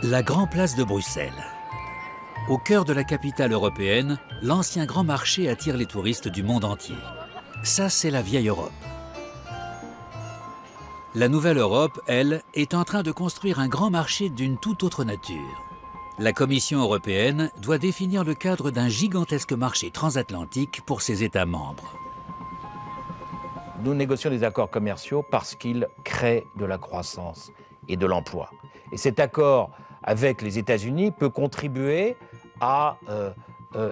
La Grand Place de Bruxelles. Au cœur de la capitale européenne, l'ancien grand marché attire les touristes du monde entier. Ça, c'est la vieille Europe. La nouvelle Europe, elle, est en train de construire un grand marché d'une toute autre nature. La Commission européenne doit définir le cadre d'un gigantesque marché transatlantique pour ses États membres. Nous négocions des accords commerciaux parce qu'ils créent de la croissance et de l'emploi. Et cet accord avec les États-Unis peut contribuer à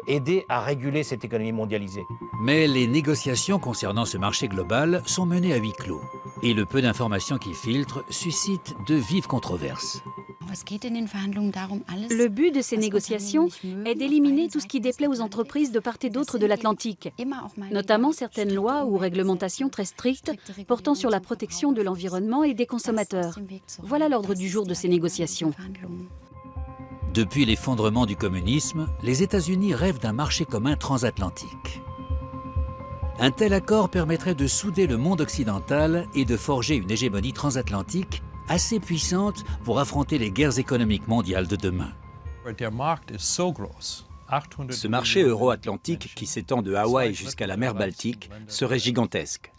aider à réguler cette économie mondialisée. Mais les négociations concernant ce marché global sont menées à huis clos. Et le peu d'informations qui filtrent suscite de vives controverses. Le but de ces négociations est d'éliminer tout ce qui déplaît aux entreprises de part et d'autre de l'Atlantique, notamment certaines lois ou réglementations très strictes portant sur la protection de l'environnement et des consommateurs. Voilà l'ordre du jour de ces négociations. Depuis l'effondrement du communisme, les États-Unis rêvent d'un marché commun transatlantique. Un tel accord permettrait de souder le monde occidental et de forger une hégémonie transatlantique assez puissante pour affronter les guerres économiques mondiales de demain. Ce marché euro-atlantique qui s'étend de Hawaï jusqu'à la mer Baltique serait gigantesque.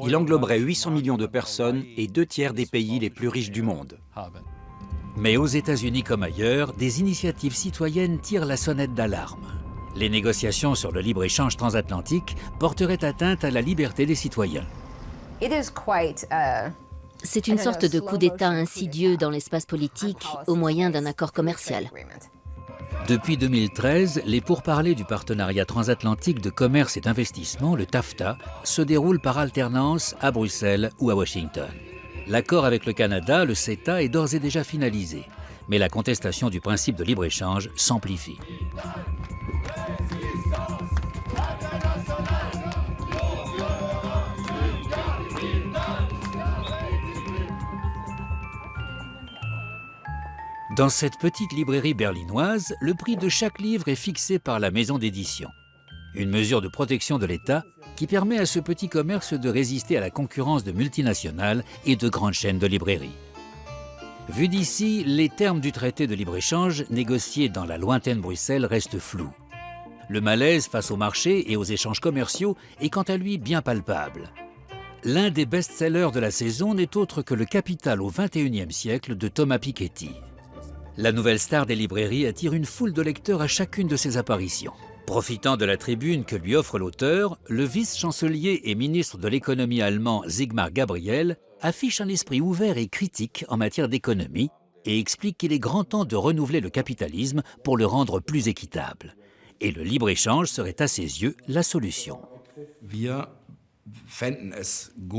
Il engloberait 800 millions de personnes et 2/3 des pays les plus riches du monde. Mais aux États-Unis comme ailleurs, des initiatives citoyennes tirent la sonnette d'alarme. Les négociations sur le libre-échange transatlantique porteraient atteinte à la liberté des citoyens. C'est une sorte de coup d'État insidieux dans l'espace politique au moyen d'un accord commercial. Depuis 2013, les pourparlers du partenariat transatlantique de commerce et d'investissement, le TAFTA, se déroulent par alternance à Bruxelles ou à Washington. L'accord avec le Canada, le CETA, est d'ores et déjà finalisé. Mais la contestation du principe de libre-échange s'amplifie. Dans cette petite librairie berlinoise, le prix de chaque livre est fixé par la maison d'édition. Une mesure de protection de l'État qui permet à ce petit commerce de résister à la concurrence de multinationales et de grandes chaînes de librairies. Vu d'ici, les termes du traité de libre-échange négocié dans la lointaine Bruxelles restent flous. Le malaise face au marché et aux échanges commerciaux est quant à lui bien palpable. L'un des best-sellers de la saison n'est autre que Le Capital au XXIe siècle de Thomas Piketty. La nouvelle star des librairies attire une foule de lecteurs à chacune de ses apparitions. Profitant de la tribune que lui offre l'auteur, le vice-chancelier et ministre de l'économie allemand Sigmar Gabriel affiche un esprit ouvert et critique en matière d'économie et explique qu'il est grand temps de renouveler le capitalisme pour le rendre plus équitable. Et le libre-échange serait à ses yeux la solution.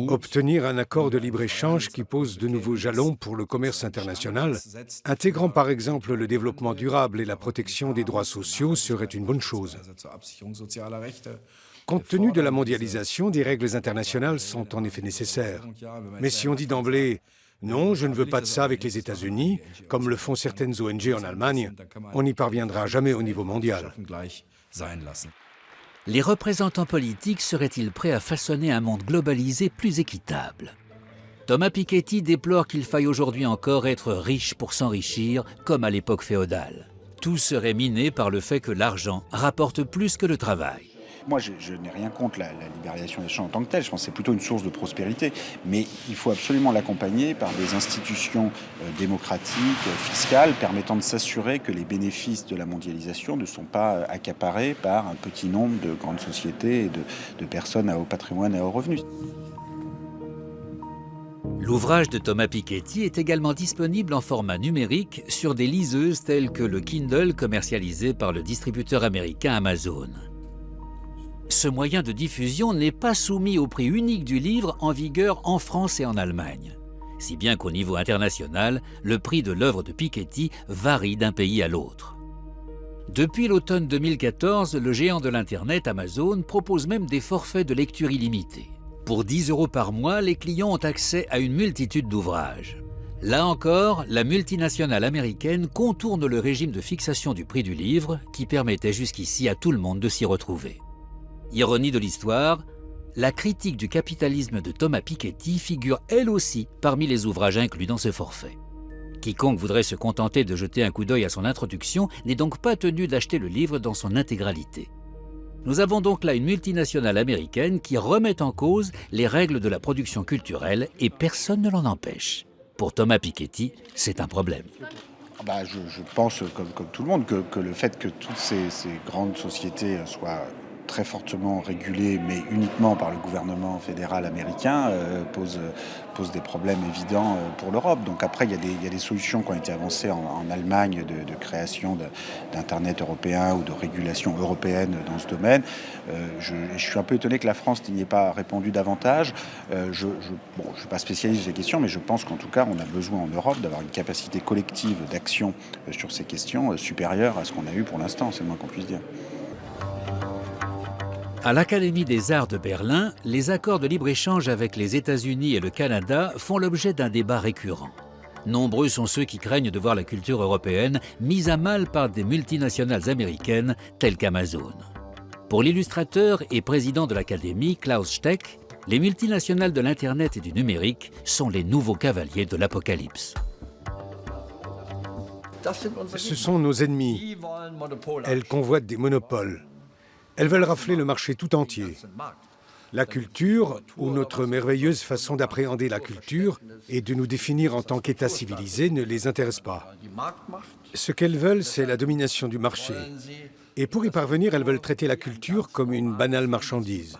Obtenir un accord de libre-échange qui pose de nouveaux jalons pour le commerce international, intégrant par exemple le développement durable et la protection des droits sociaux, serait une bonne chose. Compte tenu de la mondialisation, des règles internationales sont en effet nécessaires. Mais si on dit d'emblée « non, je ne veux pas de ça avec les États-Unis », comme le font certaines ONG en Allemagne, on n'y parviendra jamais au niveau mondial. Les représentants politiques seraient-ils prêts à façonner un monde globalisé plus équitable? Thomas Piketty déplore qu'il faille aujourd'hui encore être riche pour s'enrichir, comme à l'époque féodale. Tout serait miné par le fait que l'argent rapporte plus que le travail. Moi, je n'ai rien contre la libéralisation des échanges en tant que telle. Je pense que c'est plutôt une source de prospérité. Mais il faut absolument l'accompagner par des institutions démocratiques, fiscales, permettant de s'assurer que les bénéfices de la mondialisation ne sont pas accaparés par un petit nombre de grandes sociétés et de personnes à haut patrimoine et à haut revenus. L'ouvrage de Thomas Piketty est également disponible en format numérique sur des liseuses telles que le Kindle commercialisé par le distributeur américain Amazon. Ce moyen de diffusion n'est pas soumis au prix unique du livre en vigueur en France et en Allemagne. Si bien qu'au niveau international, le prix de l'œuvre de Piketty varie d'un pays à l'autre. Depuis l'automne 2014, le géant de l'Internet Amazon propose même des forfaits de lecture illimités. Pour 10 € par mois, les clients ont accès à une multitude d'ouvrages. Là encore, la multinationale américaine contourne le régime de fixation du prix du livre qui permettait jusqu'ici à tout le monde de s'y retrouver. Ironie de l'histoire, la critique du capitalisme de Thomas Piketty figure elle aussi parmi les ouvrages inclus dans ce forfait. Quiconque voudrait se contenter de jeter un coup d'œil à son introduction n'est donc pas tenu d'acheter le livre dans son intégralité. Nous avons donc là une multinationale américaine qui remet en cause les règles de la production culturelle et personne ne l'en empêche. Pour Thomas Piketty, c'est un problème. Je pense, comme tout le monde, que le fait que toutes ces grandes sociétés soient très fortement régulées, mais uniquement par le gouvernement fédéral américain, pose des problèmes évidents pour l'Europe. Donc après, il y a des solutions qui ont été avancées en Allemagne de création d'Internet européen ou de régulation européenne dans ce domaine. Je suis un peu étonné que la France n'y ait pas répondu davantage. Je ne suis pas spécialiste de ces questions, mais je pense qu'en tout cas, on a besoin en Europe d'avoir une capacité collective d'action sur ces questions supérieure à ce qu'on a eu pour l'instant, c'est le moins qu'on puisse dire. À l'Académie des Arts de Berlin, les accords de libre-échange avec les États-Unis et le Canada font l'objet d'un débat récurrent. Nombreux sont ceux qui craignent de voir la culture européenne mise à mal par des multinationales américaines telles qu'Amazon. Pour l'illustrateur et président de l'Académie, Klaus Steck, les multinationales de l'Internet et du numérique sont les nouveaux cavaliers de l'Apocalypse. Ce sont nos ennemis. Elles convoitent des monopoles. Elles veulent rafler le marché tout entier. La culture, ou notre merveilleuse façon d'appréhender la culture et de nous définir en tant qu'État civilisé, ne les intéresse pas. Ce qu'elles veulent, c'est la domination du marché. Et pour y parvenir, elles veulent traiter la culture comme une banale marchandise.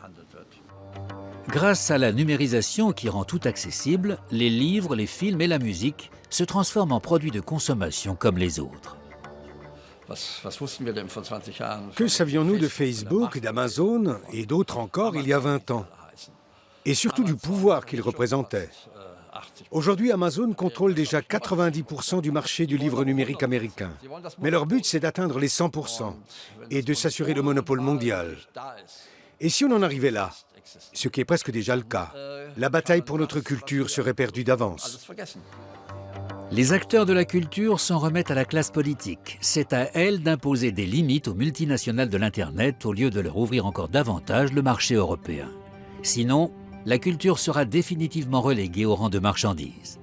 Grâce à la numérisation qui rend tout accessible, les livres, les films et la musique se transforment en produits de consommation comme les autres. Que savions-nous de Facebook, d'Amazon et d'autres encore il y a 20 ans? Et surtout du pouvoir qu'ils représentaient. Aujourd'hui, Amazon contrôle déjà 90% du marché du livre numérique américain. Mais leur but, c'est d'atteindre les 100% et de s'assurer le monopole mondial. Et si on en arrivait là, ce qui est presque déjà le cas, la bataille pour notre culture serait perdue d'avance. Les acteurs de la culture s'en remettent à la classe politique. C'est à elle d'imposer des limites aux multinationales de l'Internet au lieu de leur ouvrir encore davantage le marché européen. Sinon, la culture sera définitivement reléguée au rang de marchandise.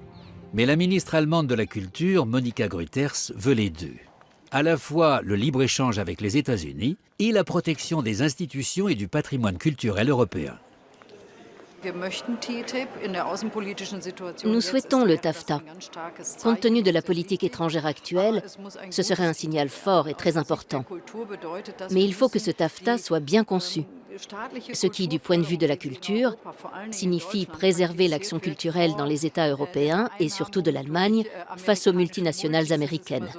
Mais la ministre allemande de la Culture, Monika Grütters, veut les deux. À la fois le libre-échange avec les États-Unis et la protection des institutions et du patrimoine culturel européen. Nous souhaitons le TAFTA. Compte tenu de la politique étrangère actuelle, ce serait un signal fort et très important. Mais il faut que ce TAFTA soit bien conçu. Ce qui, du point de vue de la culture, signifie préserver l'action culturelle dans les États européens et surtout de l'Allemagne face aux multinationales américaines.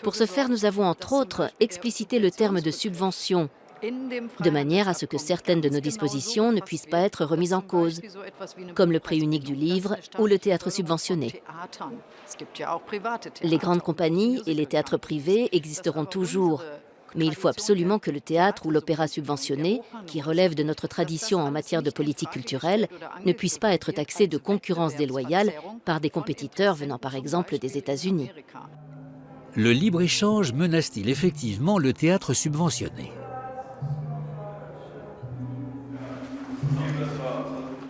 Pour ce faire, nous avons entre autres explicité le terme de subvention, de manière à ce que certaines de nos dispositions ne puissent pas être remises en cause, comme le prix unique du livre ou le théâtre subventionné. Les grandes compagnies et les théâtres privés existeront toujours, mais il faut absolument que le théâtre ou l'opéra subventionné, qui relève de notre tradition en matière de politique culturelle, ne puisse pas être taxé de concurrence déloyale par des compétiteurs venant par exemple des États-Unis. Le libre-échange menace-t-il effectivement le théâtre subventionné ?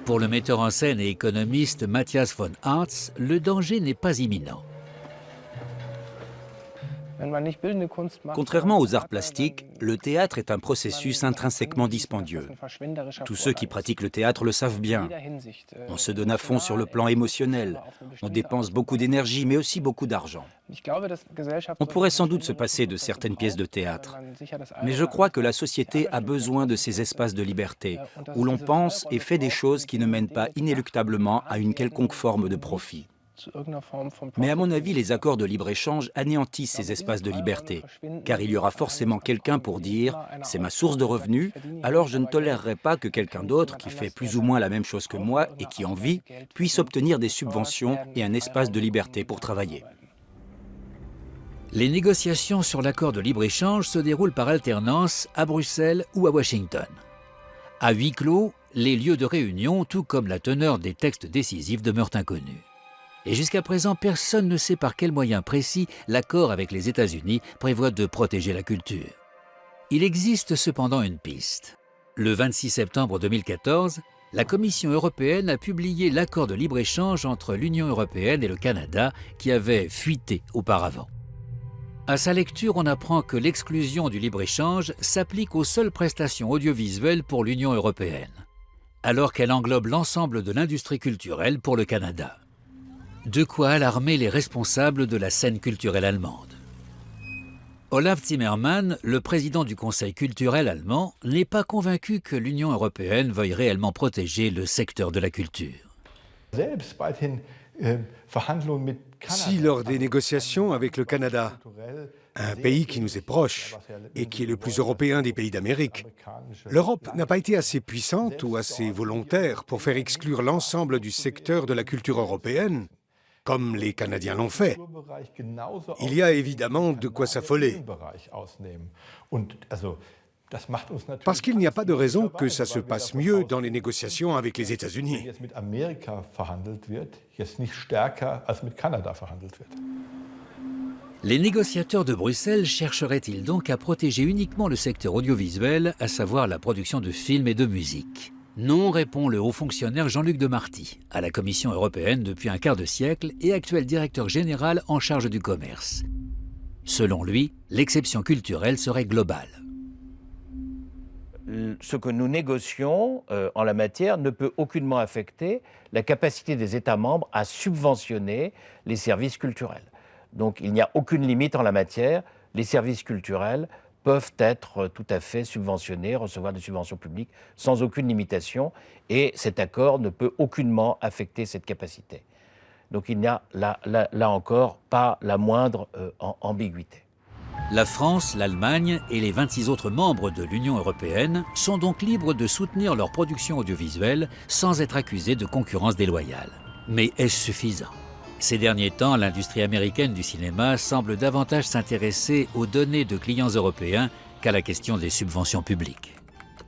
Pour le metteur en scène et économiste Matthias von Artz, le danger n'est pas imminent. Contrairement aux arts plastiques, le théâtre est un processus intrinsèquement dispendieux. Tous ceux qui pratiquent le théâtre le savent bien. On se donne à fond sur le plan émotionnel. On dépense beaucoup d'énergie, mais aussi beaucoup d'argent. On pourrait sans doute se passer de certaines pièces de théâtre. Mais je crois que la société a besoin de ces espaces de liberté, où l'on pense et fait des choses qui ne mènent pas inéluctablement à une quelconque forme de profit. Mais à mon avis, les accords de libre-échange anéantissent ces espaces de liberté, car il y aura forcément quelqu'un pour dire « c'est ma source de revenus, alors je ne tolérerai pas que quelqu'un d'autre qui fait plus ou moins la même chose que moi et qui en vit puisse obtenir des subventions et un espace de liberté pour travailler ». Les négociations sur l'accord de libre-échange se déroulent par alternance à Bruxelles ou à Washington. À huis clos, les lieux de réunion, tout comme la teneur des textes décisifs, demeurent inconnus. Et jusqu'à présent, personne ne sait par quels moyens précis l'accord avec les États-Unis prévoit de protéger la culture. Il existe cependant une piste. Le 26 septembre 2014, la Commission européenne a publié l'accord de libre-échange entre l'Union européenne et le Canada qui avait fuité auparavant. À sa lecture, on apprend que l'exclusion du libre-échange s'applique aux seules prestations audiovisuelles pour l'Union européenne, alors qu'elle englobe l'ensemble de l'industrie culturelle pour le Canada. De quoi alarmer les responsables de la scène culturelle allemande. Olaf Zimmermann, le président du Conseil culturel allemand, n'est pas convaincu que l'Union européenne veuille réellement protéger le secteur de la culture. Si lors des négociations avec le Canada, un pays qui nous est proche et qui est le plus européen des pays d'Amérique, l'Europe n'a pas été assez puissante ou assez volontaire pour faire exclure l'ensemble du secteur de la culture européenne, comme les Canadiens l'ont fait, il y a évidemment de quoi s'affoler. Parce qu'il n'y a pas de raison que ça se passe mieux dans les négociations avec les États-Unis. Les négociateurs de Bruxelles chercheraient-ils donc à protéger uniquement le secteur audiovisuel, à savoir la production de films et de musique? Non, répond le haut fonctionnaire Jean-Luc Demarty, à la Commission européenne depuis un quart de siècle et actuel directeur général en charge du commerce. Selon lui, l'exception culturelle serait globale. Ce que nous négocions en la matière ne peut aucunement affecter la capacité des États membres à subventionner les services culturels. Donc il n'y a aucune limite en la matière. Les services culturels peuvent être tout à fait subventionnés, recevoir des subventions publiques sans aucune limitation, et cet accord ne peut aucunement affecter cette capacité. Donc il n'y a là encore pas la moindre ambiguïté. La France, l'Allemagne et les 26 autres membres de l'Union européenne sont donc libres de soutenir leur production audiovisuelle sans être accusés de concurrence déloyale. Mais est-ce suffisant ? Ces derniers temps, l'industrie américaine du cinéma semble davantage s'intéresser aux données de clients européens qu'à la question des subventions publiques.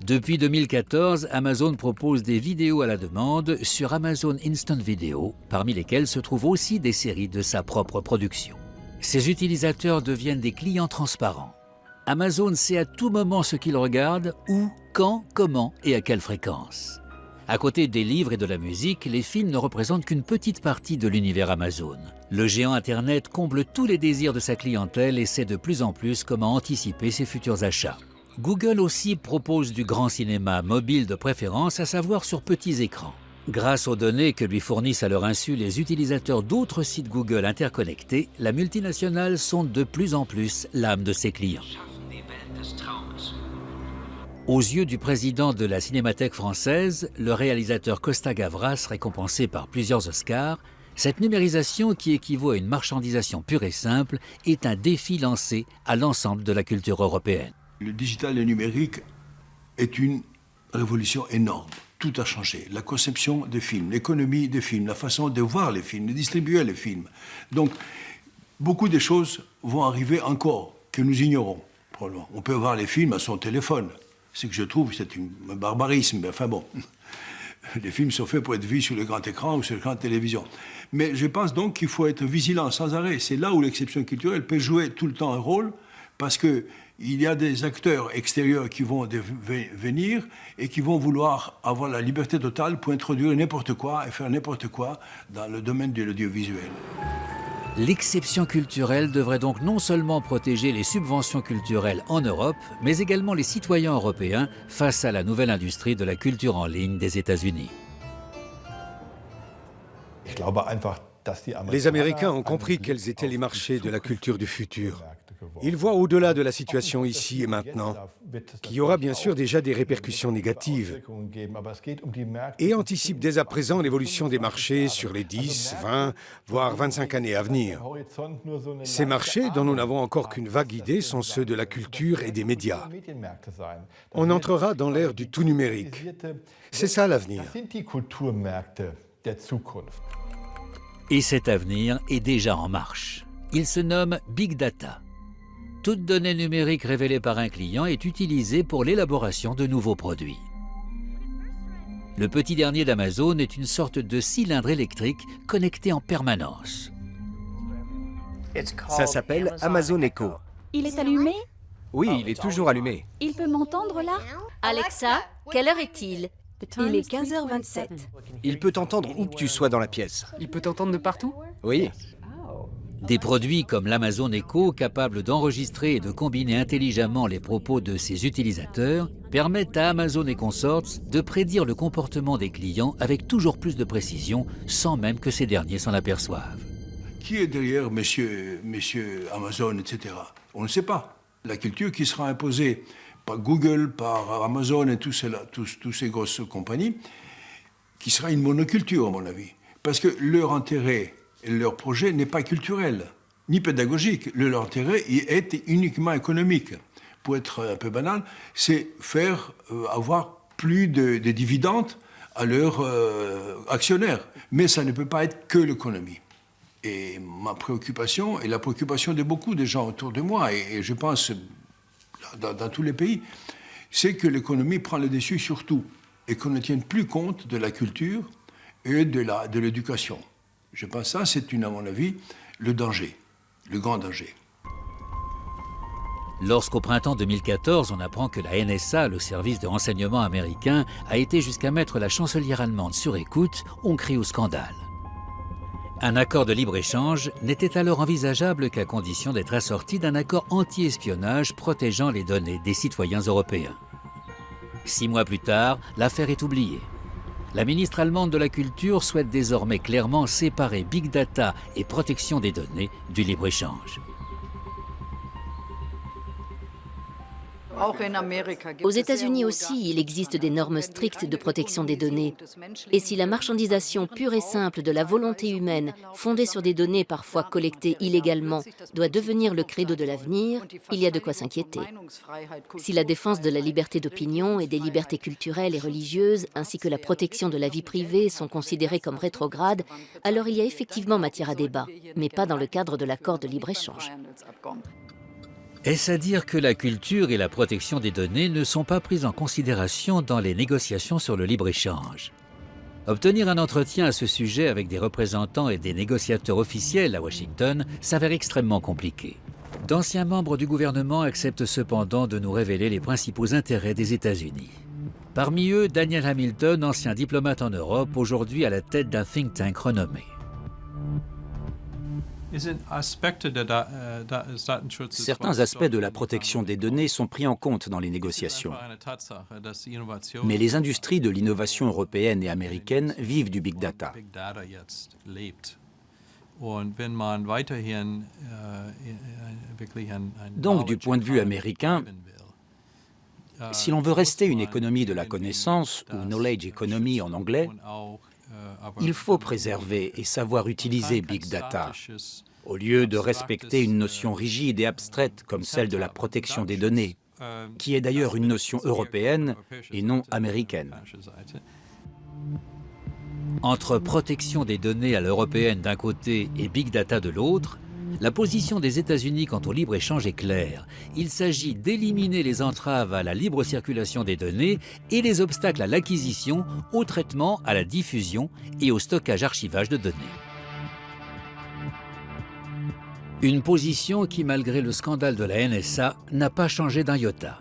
Depuis 2014, Amazon propose des vidéos à la demande sur Amazon Instant Video, parmi lesquelles se trouvent aussi des séries de sa propre production. Ces utilisateurs deviennent des clients transparents. Amazon sait à tout moment ce qu'ils regardent, où, quand, comment et à quelle fréquence. À côté des livres et de la musique, les films ne représentent qu'une petite partie de l'univers Amazon. Le géant Internet comble tous les désirs de sa clientèle et sait de plus en plus comment anticiper ses futurs achats. Google aussi propose du grand cinéma mobile de préférence, à savoir sur petits écrans. Grâce aux données que lui fournissent à leur insu les utilisateurs d'autres sites Google interconnectés, la multinationale sonde de plus en plus l'âme de ses clients. Aux yeux du président de la Cinémathèque française, le réalisateur Costa Gavras, récompensé par plusieurs Oscars, cette numérisation qui équivaut à une marchandisation pure et simple est un défi lancé à l'ensemble de la culture européenne. Le digital et le numérique est une révolution énorme. Tout a changé. La conception des films, l'économie des films, la façon de voir les films, de distribuer les films. Donc, beaucoup de choses vont arriver encore que nous ignorons. On peut voir les films à son téléphone. Ce que je trouve, c'est un barbarisme. Enfin bon, les films sont faits pour être vus sur le grand écran ou sur l'écran de télévision. Mais je pense donc qu'il faut être vigilant sans arrêt. C'est là où l'exception culturelle peut jouer tout le temps un rôle, parce qu'il y a des acteurs extérieurs qui vont venir et qui vont vouloir avoir la liberté totale pour introduire n'importe quoi et faire n'importe quoi dans le domaine de l'audiovisuel. L'exception culturelle devrait donc non seulement protéger les subventions culturelles en Europe, mais également les citoyens européens face à la nouvelle industrie de la culture en ligne des États-Unis. Les Américains ont compris quels étaient les marchés de la culture du futur. Ils voient au-delà de la situation ici et maintenant, qu'il y aura bien sûr déjà des répercussions négatives, et anticipent dès à présent l'évolution des marchés sur les 10, 20, voire 25 années à venir. Ces marchés, dont nous n'avons encore qu'une vague idée, sont ceux de la culture et des médias. On entrera dans l'ère du tout numérique. C'est ça l'avenir. Et cet avenir est déjà en marche. Il se nomme Big Data. Toute donnée numérique révélée par un client est utilisée pour l'élaboration de nouveaux produits. Le petit dernier d'Amazon est une sorte de cylindre électrique connecté en permanence. Ça s'appelle Amazon Echo. Il est allumé? Oui, il est toujours allumé. Il peut m'entendre là? Alexa, quelle heure est-il? Il est 15h27. Il peut t'entendre où que tu sois dans la pièce. Il peut t'entendre de partout? Oui. Des produits comme l'Amazon Echo, capables d'enregistrer et de combiner intelligemment les propos de ses utilisateurs, permettent à Amazon et Consorts de prédire le comportement des clients avec toujours plus de précision, sans même que ces derniers s'en aperçoivent. Qui est derrière monsieur Amazon, etc. On ne sait pas. La culture qui sera imposée par Google, par Amazon et tous ces grosses compagnies, qui sera une monoculture, à mon avis. Parce que leur intérêt et leur projet n'est pas culturel, ni pédagogique. Leur intérêt est uniquement économique. Pour être un peu banal, c'est faire avoir plus de dividendes à leurs actionnaires. Mais ça ne peut pas être que l'économie. Et ma préoccupation, et la préoccupation de beaucoup de gens autour de moi, et je pense dans tous les pays, c'est que l'économie prend le dessus sur tout, et qu'on ne tienne plus compte de la culture et de l'éducation. Je pense que ça, c'est, à mon avis, le danger, le grand danger. Lorsqu'au printemps 2014, on apprend que la NSA, le service de renseignement américain, a été jusqu'à mettre la chancelière allemande sur écoute, on crie au scandale. Un accord de libre-échange n'était alors envisageable qu'à condition d'être assorti d'un accord anti-espionnage protégeant les données des citoyens européens. 6 mois plus tard, l'affaire est oubliée. La ministre allemande de la Culture souhaite désormais clairement séparer Big Data et protection des données du libre-échange. Aux États-Unis aussi, il existe des normes strictes de protection des données. Et si la marchandisation pure et simple de la volonté humaine, fondée sur des données parfois collectées illégalement, doit devenir le credo de l'avenir, il y a de quoi s'inquiéter. Si la défense de la liberté d'opinion et des libertés culturelles et religieuses, ainsi que la protection de la vie privée sont considérées comme rétrogrades, alors il y a effectivement matière à débat, mais pas dans le cadre de l'accord de libre-échange. Est-ce à dire que la culture et la protection des données ne sont pas prises en considération dans les négociations sur le libre-échange? Obtenir un entretien à ce sujet avec des représentants et des négociateurs officiels à Washington s'avère extrêmement compliqué. D'anciens membres du gouvernement acceptent cependant de nous révéler les principaux intérêts des États-Unis. Parmi eux, Daniel Hamilton, ancien diplomate en Europe, aujourd'hui à la tête d'un think tank renommé. Certains aspects de la protection des données sont pris en compte dans les négociations. Mais les industries de l'innovation européenne et américaine vivent du big data. Donc, du point de vue américain, si l'on veut rester une économie de la connaissance, ou knowledge economy en anglais, il faut préserver et savoir utiliser Big Data, au lieu de respecter une notion rigide et abstraite comme celle de la protection des données, qui est d'ailleurs une notion européenne et non américaine. Entre protection des données à l'européenne d'un côté et Big Data de l'autre, la position des États-Unis quant au libre-échange est claire. Il s'agit d'éliminer les entraves à la libre circulation des données et les obstacles à l'acquisition, au traitement, à la diffusion et au stockage-archivage de données. Une position qui, malgré le scandale de la NSA, n'a pas changé d'un iota.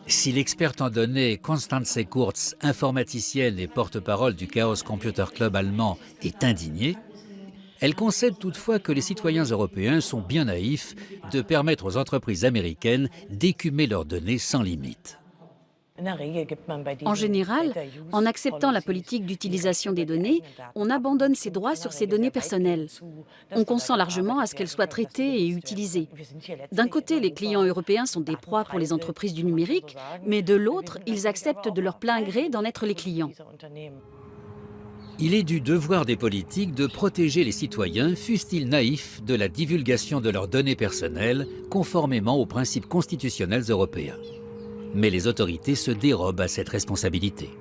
Si l'experte en données Constanze Kurz, informaticienne et porte-parole du Chaos Computer Club allemand, est indignée, elle concède toutefois que les citoyens européens sont bien naïfs de permettre aux entreprises américaines d'écumer leurs données sans limite. En général, en acceptant la politique d'utilisation des données, on abandonne ses droits sur ces données personnelles. On consent largement à ce qu'elles soient traitées et utilisées. D'un côté, les clients européens sont des proies pour les entreprises du numérique, mais de l'autre, ils acceptent de leur plein gré d'en être les clients. Il est du devoir des politiques de protéger les citoyens, fussent-ils naïfs, de la divulgation de leurs données personnelles, conformément aux principes constitutionnels européens. Mais les autorités se dérobent à cette responsabilité.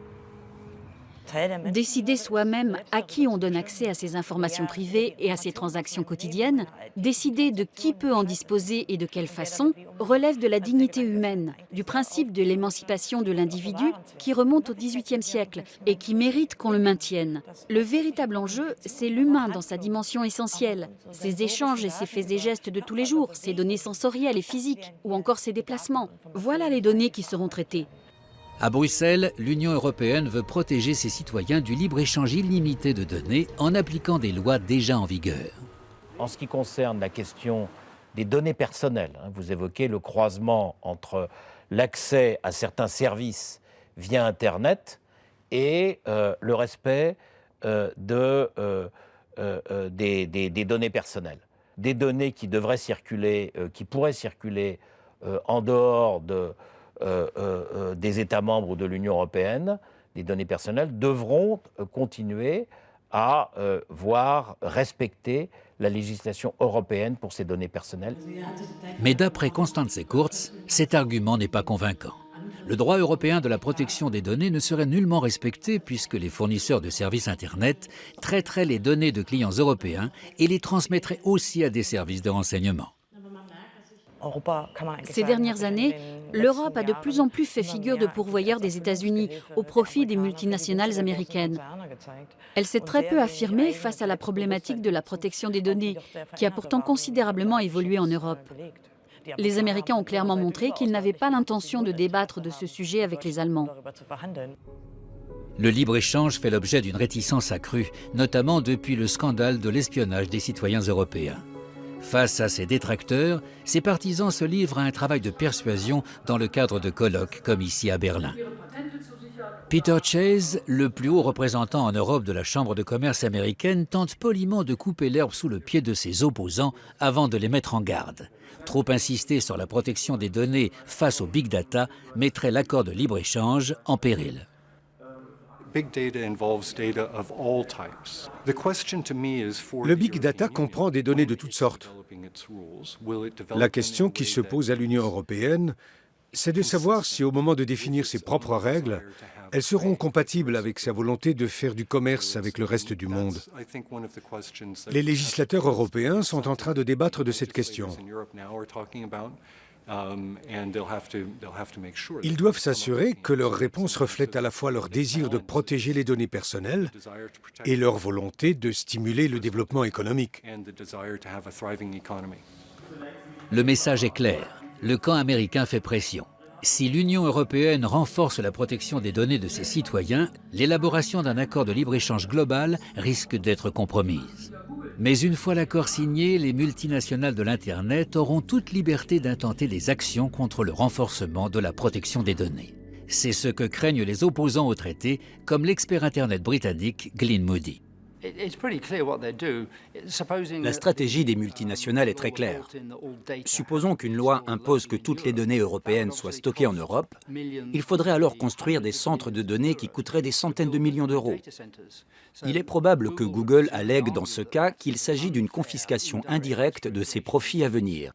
Décider soi-même à qui on donne accès à ses informations privées et à ses transactions quotidiennes, décider de qui peut en disposer et de quelle façon, relève de la dignité humaine, du principe de l'émancipation de l'individu qui remonte au XVIIIe siècle et qui mérite qu'on le maintienne. Le véritable enjeu, c'est l'humain dans sa dimension essentielle, ses échanges et ses faits et gestes de tous les jours, ses données sensorielles et physiques, ou encore ses déplacements. Voilà les données qui seront traitées. À Bruxelles, l'Union européenne veut protéger ses citoyens du libre-échange illimité de données en appliquant des lois déjà en vigueur. En ce qui concerne la question des données personnelles, vous évoquez le croisement entre l'accès à certains services via Internet et le respect des données personnelles. Des données qui devraient circuler, qui pourraient circuler en dehors des États membres ou de l'Union européenne, des données personnelles, devront continuer à voir respecter la législation européenne pour ces données personnelles. Mais d'après Constance Kurz, cet argument n'est pas convaincant. Le droit européen de la protection des données ne serait nullement respecté puisque les fournisseurs de services Internet traiteraient les données de clients européens et les transmettraient aussi à des services de renseignement. Ces dernières années, l'Europe a de plus en plus fait figure de pourvoyeur des États-Unis au profit des multinationales américaines. Elle s'est très peu affirmée face à la problématique de la protection des données, qui a pourtant considérablement évolué en Europe. Les Américains ont clairement montré qu'ils n'avaient pas l'intention de débattre de ce sujet avec les Allemands. Le libre-échange fait l'objet d'une réticence accrue, notamment depuis le scandale de l'espionnage des citoyens européens. Face à ces détracteurs, ses partisans se livrent à un travail de persuasion dans le cadre de colloques comme ici à Berlin. Peter Chase, le plus haut représentant en Europe de la Chambre de commerce américaine, tente poliment de couper l'herbe sous le pied de ses opposants avant de les mettre en garde. Trop insister sur la protection des données face au big data mettrait l'accord de libre-échange en péril. Le big data comprend des données de toutes sortes. La question qui se pose à l'Union européenne, c'est de savoir si au moment de définir ses propres règles, elles seront compatibles avec sa volonté de faire du commerce avec le reste du monde. Les législateurs européens sont en train de débattre de cette question. Ils doivent s'assurer que leur réponse reflète à la fois leur désir de protéger les données personnelles et leur volonté de stimuler le développement économique. Le message est clair. Le camp américain fait pression. Si l'Union européenne renforce la protection des données de ses citoyens, l'élaboration d'un accord de libre-échange global risque d'être compromise. Mais une fois l'accord signé, les multinationales de l'Internet auront toute liberté d'intenter des actions contre le renforcement de la protection des données. C'est ce que craignent les opposants au traité, comme l'expert Internet britannique Glyn Moody. La stratégie des multinationales est très claire. Supposons qu'une loi impose que toutes les données européennes soient stockées en Europe. Il faudrait alors construire des centres de données qui coûteraient des centaines de millions d'euros. Il est probable que Google allègue dans ce cas qu'il s'agit d'une confiscation indirecte de ses profits à venir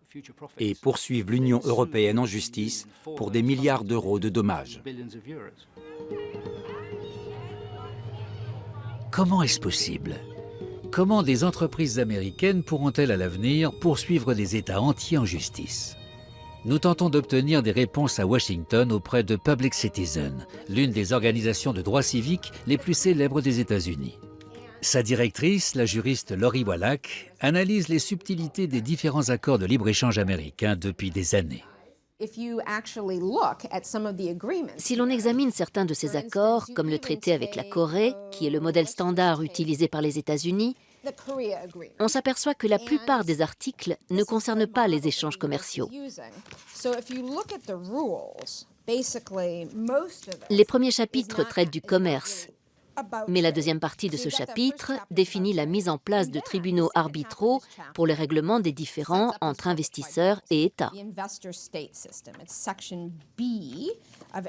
et poursuive l'Union européenne en justice pour des milliards d'euros de dommages. Comment est-ce possible? Comment des entreprises américaines pourront-elles à l'avenir poursuivre des États entiers en justice? Nous tentons d'obtenir des réponses à Washington auprès de Public Citizen, l'une des organisations de droit civique les plus célèbres des États-Unis. Sa directrice, la juriste Lori Wallach, analyse les subtilités des différents accords de libre-échange américains depuis des années. Si l'on examine certains de ces accords, comme le traité avec la Corée, qui est le modèle standard utilisé par les États-Unis, on s'aperçoit que la plupart des articles ne concernent pas les échanges commerciaux. Les premiers chapitres traitent du commerce, mais la deuxième partie de ce chapitre définit la mise en place de tribunaux arbitraux pour le règlement des différends entre investisseurs et États.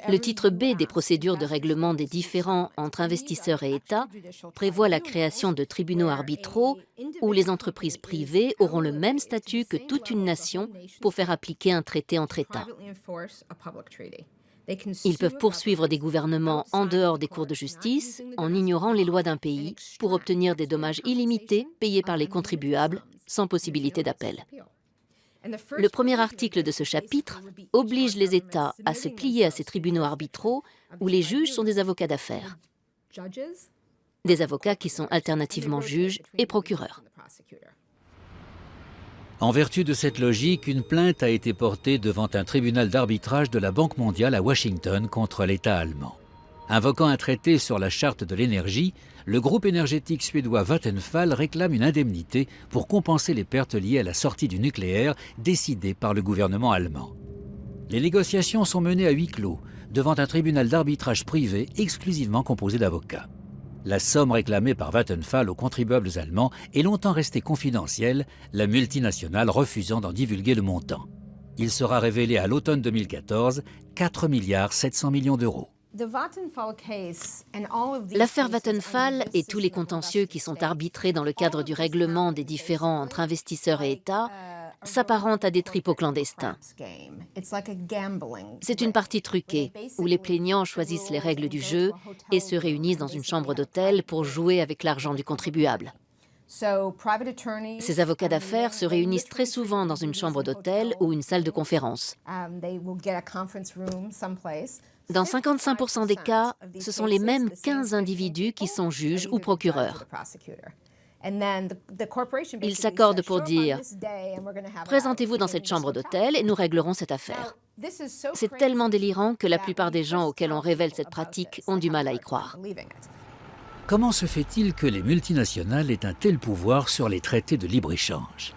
Le titre B des procédures de règlement des différends entre investisseurs et États prévoit la création de tribunaux arbitraux où les entreprises privées auront le même statut que toute une nation pour faire appliquer un traité entre États. Ils peuvent poursuivre des gouvernements en dehors des cours de justice, en ignorant les lois d'un pays, pour obtenir des dommages illimités payés par les contribuables, sans possibilité d'appel. Le premier article de ce chapitre oblige les États à se plier à ces tribunaux arbitraux où les juges sont des avocats d'affaires. Des avocats qui sont alternativement juges et procureurs. En vertu de cette logique, une plainte a été portée devant un tribunal d'arbitrage de la Banque mondiale à Washington contre l'État allemand. Invoquant un traité sur la charte de l'énergie, le groupe énergétique suédois Vattenfall réclame une indemnité pour compenser les pertes liées à la sortie du nucléaire décidée par le gouvernement allemand. Les négociations sont menées à huis clos, devant un tribunal d'arbitrage privé exclusivement composé d'avocats. La somme réclamée par Vattenfall aux contribuables allemands est longtemps restée confidentielle, la multinationale refusant d'en divulguer le montant. Il sera révélé à l'automne 2014, 4,7 milliards d'euros. L'affaire Vattenfall et tous les contentieux qui sont arbitrés dans le cadre du règlement des différends entre investisseurs et États s'apparentent à des tripots clandestins. C'est une partie truquée, où les plaignants choisissent les règles du jeu et se réunissent dans une chambre d'hôtel pour jouer avec l'argent du contribuable. Ces avocats d'affaires se réunissent très souvent dans une chambre d'hôtel ou une salle de conférence. Dans 55% des cas, ce sont les mêmes 15 individus qui sont juges ou procureurs. Ils s'accordent pour dire « Présentez-vous dans cette chambre d'hôtel et nous réglerons cette affaire ». C'est tellement délirant que la plupart des gens auxquels on révèle cette pratique ont du mal à y croire. Comment se fait-il que les multinationales aient un tel pouvoir sur les traités de libre-échange ?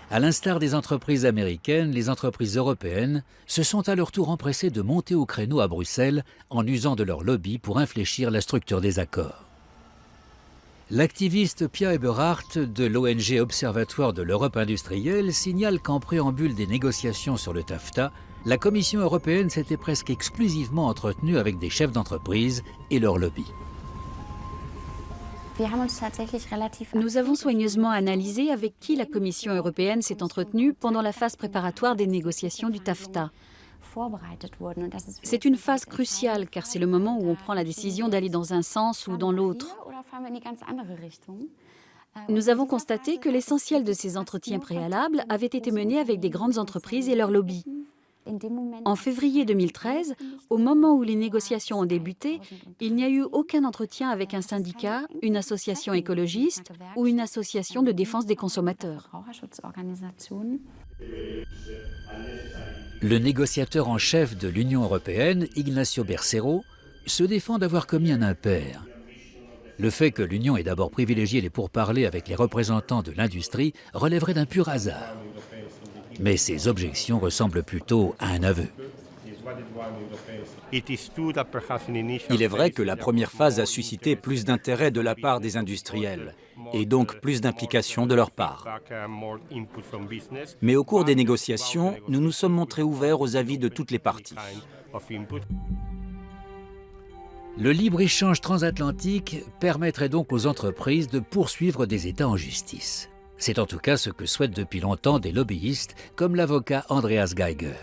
À l'instar des entreprises américaines, les entreprises européennes se sont à leur tour empressées de monter au créneau à Bruxelles en usant de leur lobby pour infléchir la structure des accords. L'activiste Pia Eberhardt de l'ONG Observatoire de l'Europe industrielle signale qu'en préambule des négociations sur le TAFTA, la Commission européenne s'était presque exclusivement entretenue avec des chefs d'entreprise et leurs lobbies. Nous avons soigneusement analysé avec qui la Commission européenne s'est entretenue pendant la phase préparatoire des négociations du TAFTA. C'est une phase cruciale car c'est le moment où on prend la décision d'aller dans un sens ou dans l'autre. Nous avons constaté que l'essentiel de ces entretiens préalables avait été mené avec des grandes entreprises et leurs lobbies. En février 2013, au moment où les négociations ont débuté, il n'y a eu aucun entretien avec un syndicat, une association écologiste ou une association de défense des consommateurs. Le négociateur en chef de l'Union européenne, Ignacio Bercero, se défend d'avoir commis un impair. Le fait que l'Union ait d'abord privilégié les pourparlers avec les représentants de l'industrie relèverait d'un pur hasard. Mais ces objections ressemblent plutôt à un aveu. Il est vrai que la première phase a suscité plus d'intérêt de la part des industriels, et donc plus d'implication de leur part. Mais au cours des négociations, nous nous sommes montrés ouverts aux avis de toutes les parties. Le libre-échange transatlantique permettrait donc aux entreprises de poursuivre des États en justice. C'est en tout cas ce que souhaitent depuis longtemps des lobbyistes comme l'avocat Andreas Geiger.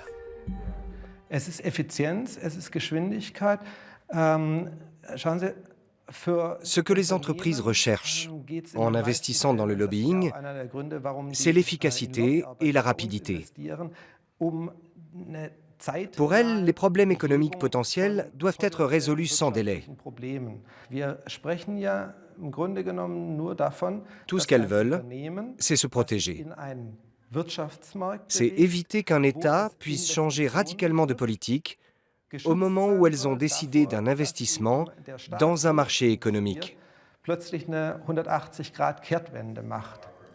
Ce que les entreprises recherchent en investissant dans le lobbying, c'est l'efficacité et la rapidité. Pour elles, les problèmes économiques potentiels doivent être résolus sans délai. Tout ce qu'elles veulent, c'est se protéger. C'est éviter qu'un État puisse changer radicalement de politique au moment où elles ont décidé d'un investissement dans un marché économique.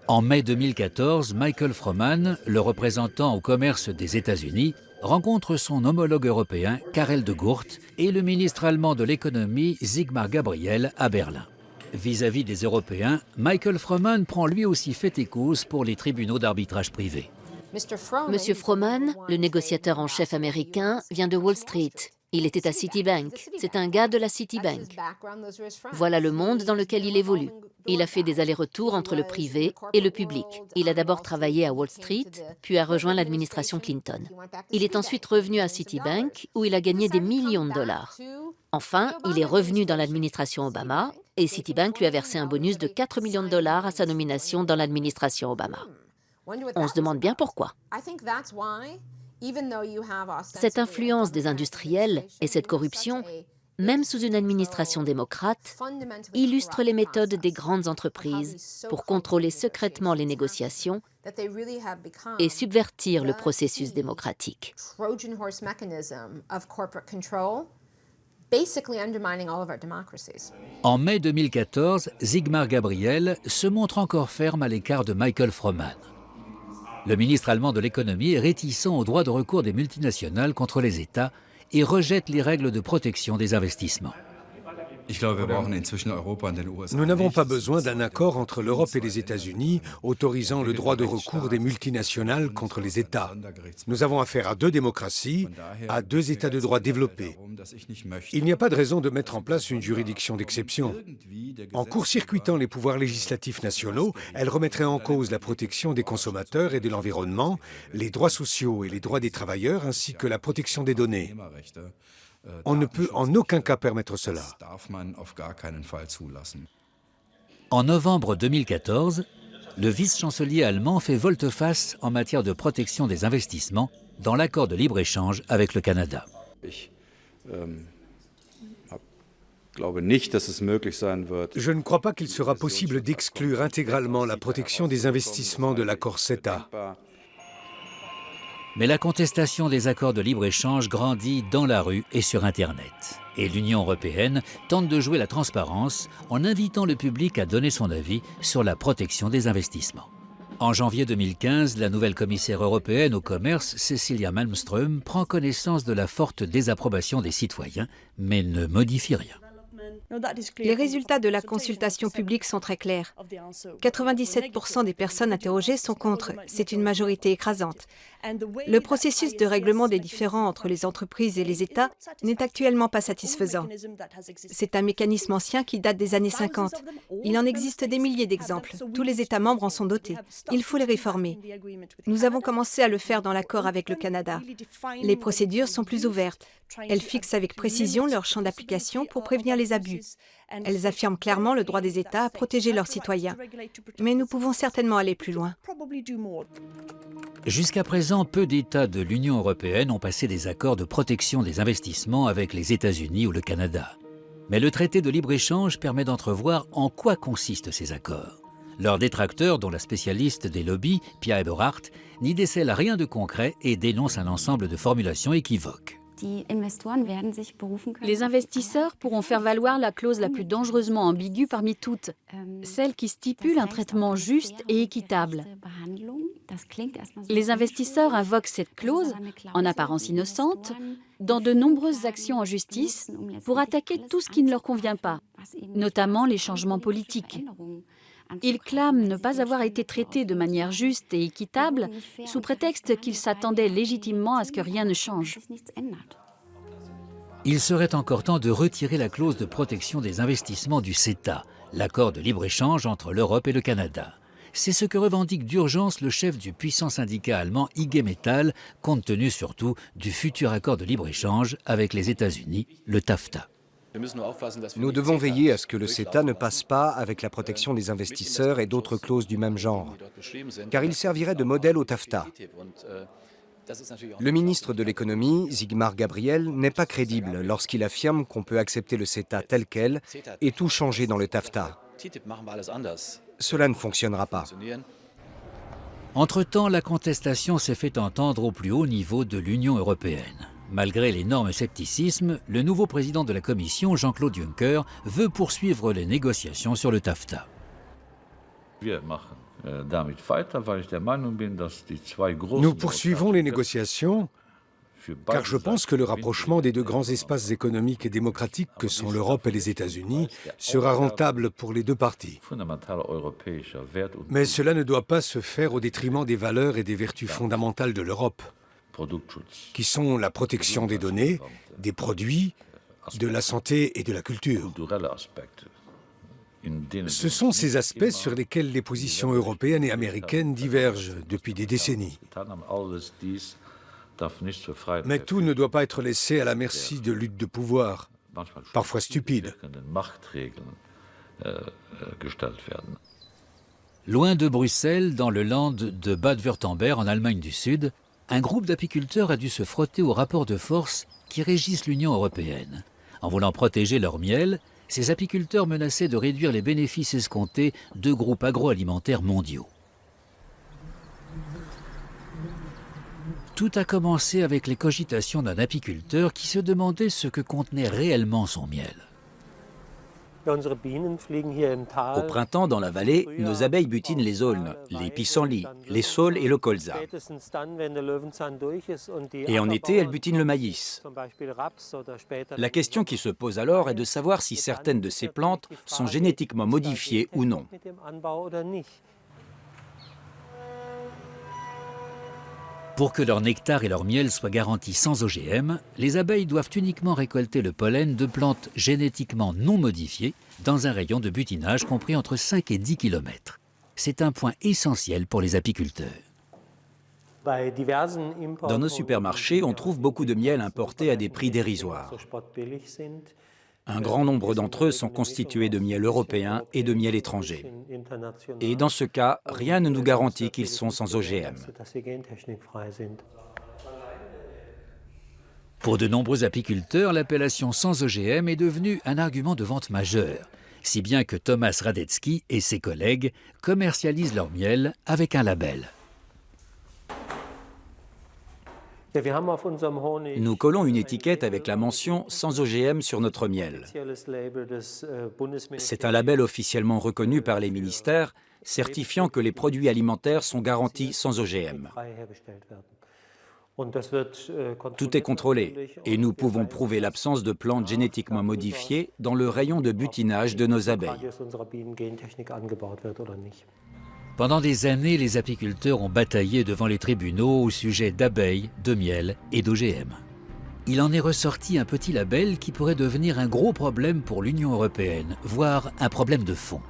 En mai 2014, Michael Froman, le représentant au commerce des États-Unis, rencontre son homologue européen, Karel de Gucht, et le ministre allemand de l'économie, Sigmar Gabriel, à Berlin. Vis-à-vis des Européens, Michael Froman prend lui aussi fait et cause pour les tribunaux d'arbitrage privés. Monsieur Froman, le négociateur en chef américain, vient de Wall Street. Il était à Citibank. C'est un gars de la Citibank. Voilà le monde dans lequel il évolue. Il a fait des allers-retours entre le privé et le public. Il a d'abord travaillé à Wall Street, puis a rejoint l'administration Clinton. Il est ensuite revenu à Citibank, où il a gagné des millions de dollars. Enfin, il est revenu dans l'administration Obama, et Citibank lui a versé un bonus de 4 millions de dollars à sa nomination dans l'administration Obama. On se demande bien pourquoi. Cette influence des industriels et cette corruption même sous une administration démocrate, illustre les méthodes des grandes entreprises pour contrôler secrètement les négociations et subvertir le processus démocratique. En mai 2014, Sigmar Gabriel se montre encore ferme à l'écart de Michael Froman. Le ministre allemand de l'économie est réticent au droit de recours des multinationales contre les États et rejette les règles de protection des investissements. Nous n'avons pas besoin d'un accord entre l'Europe et les États-Unis autorisant le droit de recours des multinationales contre les États. Nous avons affaire à deux démocraties, à deux États de droit développés. Il n'y a pas de raison de mettre en place une juridiction d'exception. En court-circuitant les pouvoirs législatifs nationaux, elle remettrait en cause la protection des consommateurs et de l'environnement, les droits sociaux et les droits des travailleurs, ainsi que la protection des données. On ne peut en aucun cas permettre cela. En novembre 2014, le vice-chancelier allemand fait volte-face en matière de protection des investissements dans l'accord de libre-échange avec le Canada. Je ne crois pas qu'il sera possible d'exclure intégralement la protection des investissements de l'accord CETA. Mais la contestation des accords de libre-échange grandit dans la rue et sur Internet. Et l'Union européenne tente de jouer la transparence en invitant le public à donner son avis sur la protection des investissements. En janvier 2015, la nouvelle commissaire européenne au commerce, Cecilia Malmström, prend connaissance de la forte désapprobation des citoyens, mais ne modifie rien. Les résultats de la consultation publique sont très clairs. 97% des personnes interrogées sont contre. C'est une majorité écrasante. Le processus de règlement des différends entre les entreprises et les États n'est actuellement pas satisfaisant. C'est un mécanisme ancien qui date des années 50. Il en existe des milliers d'exemples. Tous les États membres en sont dotés. Il faut les réformer. Nous avons commencé à le faire dans l'accord avec le Canada. Les procédures sont plus ouvertes. Elles fixent avec précision leur champ d'application pour prévenir les abus. Elles affirment clairement le droit des États à protéger leurs citoyens. Mais nous pouvons certainement aller plus loin. Jusqu'à présent, peu d'États de l'Union européenne ont passé des accords de protection des investissements avec les États-Unis ou le Canada. Mais le traité de libre-échange permet d'entrevoir en quoi consistent ces accords. Leurs détracteurs, dont la spécialiste des lobbies, Pia Eberhardt, n'y décèlent rien de concret et dénoncent un ensemble de formulations équivoques. Les investisseurs pourront faire valoir la clause la plus dangereusement ambiguë parmi toutes, celle qui stipule un traitement juste et équitable. Les investisseurs invoquent cette clause, en apparence innocente, dans de nombreuses actions en justice pour attaquer tout ce qui ne leur convient pas, notamment les changements politiques. Ils clament ne pas avoir été traités de manière juste et équitable sous prétexte qu'ils s'attendaient légitimement à ce que rien ne change. Il serait encore temps de retirer la clause de protection des investissements du CETA, l'accord de libre-échange entre l'Europe et le Canada. C'est ce que revendique d'urgence le chef du puissant syndicat allemand IG Metall, compte tenu surtout du futur accord de libre-échange avec les États-Unis, le TAFTA. Nous devons veiller à ce que le CETA ne passe pas avec la protection des investisseurs et d'autres clauses du même genre, car il servirait de modèle au TAFTA. Le ministre de l'économie, Sigmar Gabriel, n'est pas crédible lorsqu'il affirme qu'on peut accepter le CETA tel quel et tout changer dans le TAFTA. Cela ne fonctionnera pas. Entre-temps, la contestation s'est fait entendre au plus haut niveau de l'Union européenne. Malgré l'énorme scepticisme, le nouveau président de la Commission, Jean-Claude Juncker, veut poursuivre les négociations sur le TAFTA. Nous poursuivons les négociations car je pense que le rapprochement des deux grands espaces économiques et démocratiques que sont l'Europe et les États-Unis sera rentable pour les deux parties. Mais cela ne doit pas se faire au détriment des valeurs et des vertus fondamentales de l'Europe, qui sont la protection des données, des produits, de la santé et de la culture. Ce sont ces aspects sur lesquels les positions européennes et américaines divergent depuis des décennies. Mais tout ne doit pas être laissé à la merci de luttes de pouvoir, parfois stupides. Loin de Bruxelles, dans le land de Bade-Wurtemberg, en Allemagne du Sud, un groupe d'apiculteurs a dû se frotter aux rapports de force qui régissent l'Union européenne. En voulant protéger leur miel, ces apiculteurs menaçaient de réduire les bénéfices escomptés de groupes agroalimentaires mondiaux. Tout a commencé avec les cogitations d'un apiculteur qui se demandait ce que contenait réellement son miel. Au printemps, dans la vallée, nos abeilles butinent les aulnes, les pissenlits, les saules et le colza. Et en été, elles butinent le maïs. La question qui se pose alors est de savoir si certaines de ces plantes sont génétiquement modifiées ou non. Pour que leur nectar et leur miel soient garantis sans OGM, les abeilles doivent uniquement récolter le pollen de plantes génétiquement non modifiées dans un rayon de butinage compris entre 5 et 10 km. C'est un point essentiel pour les apiculteurs. Dans nos supermarchés, on trouve beaucoup de miel importé à des prix dérisoires. Un grand nombre d'entre eux sont constitués de miel européen et de miel étranger. Et dans ce cas, rien ne nous garantit qu'ils sont sans OGM. Pour de nombreux apiculteurs, l'appellation sans OGM est devenue un argument de vente majeur, si bien que Thomas Radetzky et ses collègues commercialisent leur miel avec un label. Nous collons une étiquette avec la mention « sans OGM » sur notre miel. C'est un label officiellement reconnu par les ministères, certifiant que les produits alimentaires sont garantis sans OGM. Tout est contrôlé et nous pouvons prouver l'absence de plantes génétiquement modifiées dans le rayon de butinage de nos abeilles. Pendant des années, les apiculteurs ont bataillé devant les tribunaux au sujet d'abeilles, de miel et d'OGM. Il en est ressorti un petit label qui pourrait devenir un gros problème pour l'Union européenne, voire un problème de fond.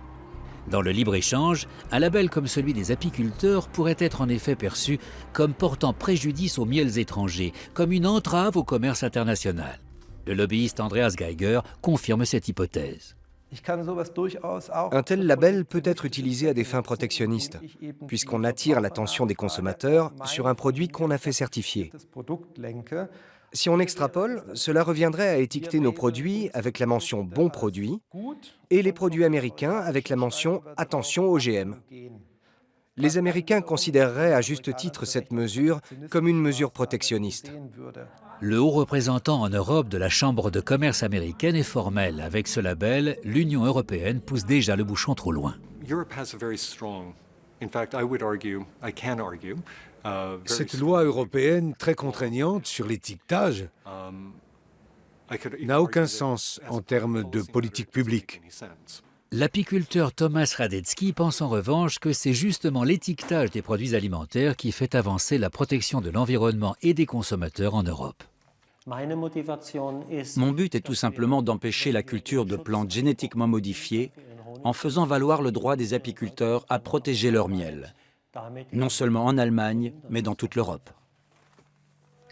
Dans le libre-échange, un label comme celui des apiculteurs pourrait être en effet perçu comme portant préjudice aux miels étrangers, comme une entrave au commerce international. Le lobbyiste Andreas Geiger confirme cette hypothèse. Un tel label peut être utilisé à des fins protectionnistes, puisqu'on attire l'attention des consommateurs sur un produit qu'on a fait certifier. Si on extrapole, cela reviendrait à étiqueter nos produits avec la mention « bon produit » et les produits américains avec la mention « attention OGM ». Les Américains considéreraient à juste titre cette mesure comme une mesure protectionniste. Le haut représentant en Europe de la Chambre de commerce américaine est formel. Avec ce label, l'Union européenne pousse déjà le bouchon trop loin. Cette loi européenne très contraignante sur l'étiquetage n'a aucun sens en termes de politique publique. L'apiculteur Thomas Radetzky pense en revanche que c'est justement l'étiquetage des produits alimentaires qui fait avancer la protection de l'environnement et des consommateurs en Europe. Mon but est tout simplement d'empêcher la culture de plantes génétiquement modifiées en faisant valoir le droit des apiculteurs à protéger leur miel, non seulement en Allemagne, mais dans toute l'Europe.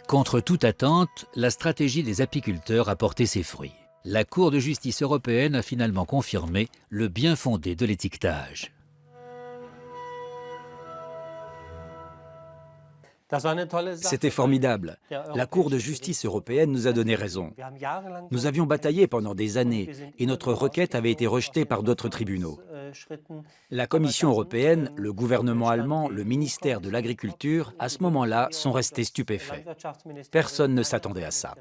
Contre toute attente, la stratégie des apiculteurs a porté ses fruits. La Cour de justice européenne a finalement confirmé le bien fondé de l'étiquetage. C'était formidable. La Cour de justice européenne nous a donné raison. Nous avions bataillé pendant des années et notre requête avait été rejetée par d'autres tribunaux. La Commission européenne, le gouvernement allemand, le ministère de l'Agriculture, à ce moment-là, sont restés stupéfaits. Personne ne s'attendait à ça.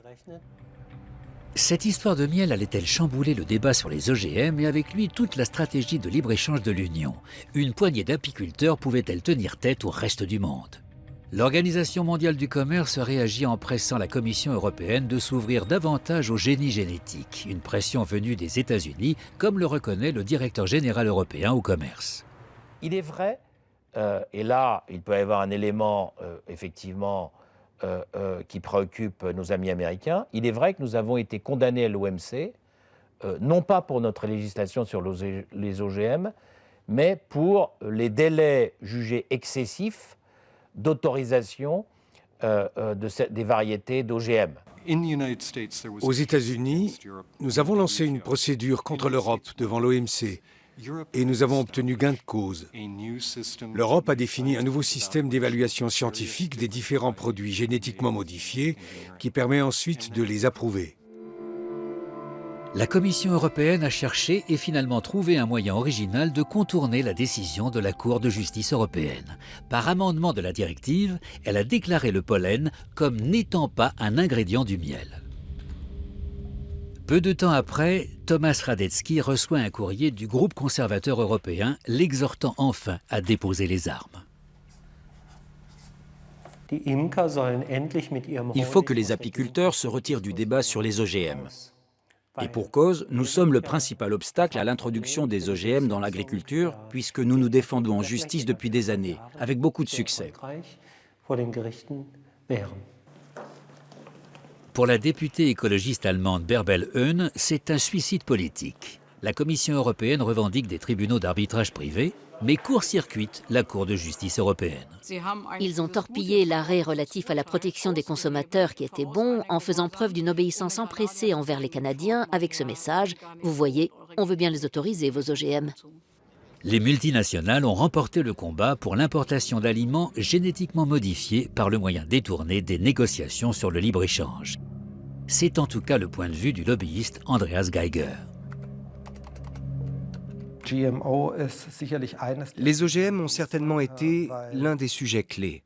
Cette histoire de miel allait-elle chambouler le débat sur les OGM et avec lui toute la stratégie de libre-échange de l'Union? Une poignée d'apiculteurs pouvait-elle tenir tête au reste du monde? L'Organisation mondiale du commerce réagit en pressant la Commission européenne de s'ouvrir davantage au génie génétique, une pression venue des États-Unis, comme le reconnaît le directeur général européen au commerce. Il est vrai, et là il peut y avoir un élément effectivement qui préoccupe nos amis américains, il est vrai que nous avons été condamnés à l'OMC, non pas pour notre législation sur les OGM, mais pour les délais jugés excessifs d'autorisation des variétés d'OGM. Aux États-Unis, nous avons lancé une procédure contre l'Europe devant l'OMC et nous avons obtenu gain de cause. L'Europe a défini un nouveau système d'évaluation scientifique des différents produits génétiquement modifiés qui permet ensuite de les approuver. La Commission européenne a cherché et finalement trouvé un moyen original de contourner la décision de la Cour de justice européenne. Par amendement de la directive, elle a déclaré le pollen comme n'étant pas un ingrédient du miel. Peu de temps après, Thomas Radetzky reçoit un courrier du groupe conservateur européen l'exhortant enfin à déposer les armes. Il faut que les apiculteurs se retirent du débat sur les OGM. Et pour cause, nous sommes le principal obstacle à l'introduction des OGM dans l'agriculture, puisque nous nous défendons en justice depuis des années, avec beaucoup de succès. Pour la députée écologiste allemande Bärbel Höhn, c'est un suicide politique. La Commission européenne revendique des tribunaux d'arbitrage privés, mais court-circuite la Cour de justice européenne. Ils ont torpillé l'arrêt relatif à la protection des consommateurs qui était bon en faisant preuve d'une obéissance empressée envers les Canadiens avec ce message « Vous voyez, on veut bien les autoriser, vos OGM ». Les multinationales ont remporté le combat pour l'importation d'aliments génétiquement modifiés par le moyen détourné des négociations sur le libre-échange. C'est en tout cas le point de vue du lobbyiste Andreas Geiger. Les OGM ont certainement été l'un des sujets clés.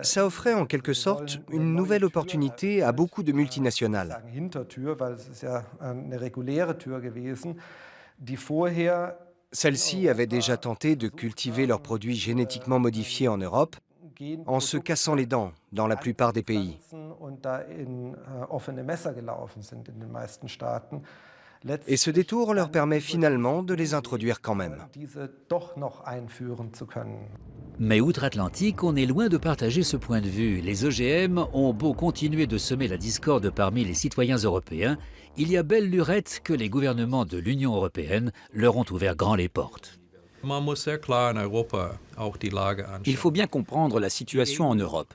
Ça offrait en quelque sorte une nouvelle opportunité à beaucoup de multinationales. Celles-ci avaient déjà tenté de cultiver leurs produits génétiquement modifiés en Europe en se cassant les dents dans la plupart des pays. Et ce détour leur permet finalement de les introduire quand même. Mais outre-Atlantique, on est loin de partager ce point de vue. Les OGM ont beau continuer de semer la discorde parmi les citoyens européens, il y a belle lurette que les gouvernements de l'Union européenne leur ont ouvert grand les portes. Il faut bien comprendre la situation en Europe.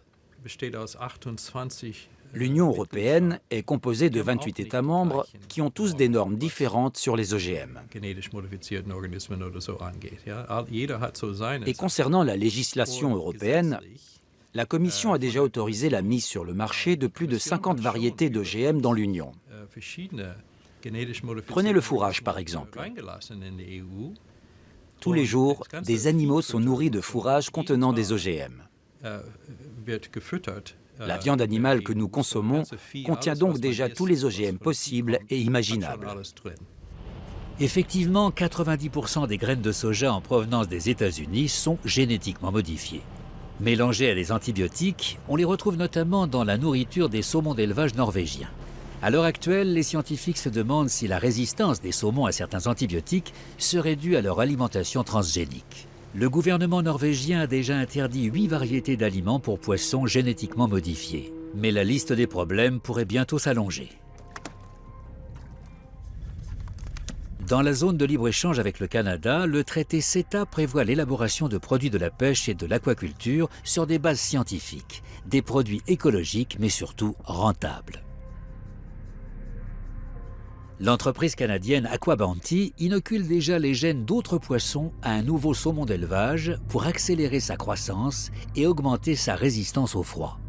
L'Union européenne est composée de 28 États membres qui ont tous des normes différentes sur les OGM. Et concernant la législation européenne, la Commission a déjà autorisé la mise sur le marché de plus de 50 variétés d'OGM dans l'Union. Prenez le fourrage par exemple. Tous les jours, des animaux sont nourris de fourrage contenant des OGM. La viande animale que nous consommons contient donc déjà tous les OGM possibles et imaginables. Effectivement, 90% des graines de soja en provenance des États-Unis sont génétiquement modifiées. Mélangées à des antibiotiques, on les retrouve notamment dans la nourriture des saumons d'élevage norvégiens. À l'heure actuelle, les scientifiques se demandent si la résistance des saumons à certains antibiotiques serait due à leur alimentation transgénique. Le gouvernement norvégien a déjà interdit 8 variétés d'aliments pour poissons génétiquement modifiés. Mais la liste des problèmes pourrait bientôt s'allonger. Dans la zone de libre-échange avec le Canada, le traité CETA prévoit l'élaboration de produits de la pêche et de l'aquaculture sur des bases scientifiques, des produits écologiques mais surtout rentables. L'entreprise canadienne Aquabounty inocule déjà les gènes d'autres poissons à un nouveau saumon d'élevage pour accélérer sa croissance et augmenter sa résistance au froid.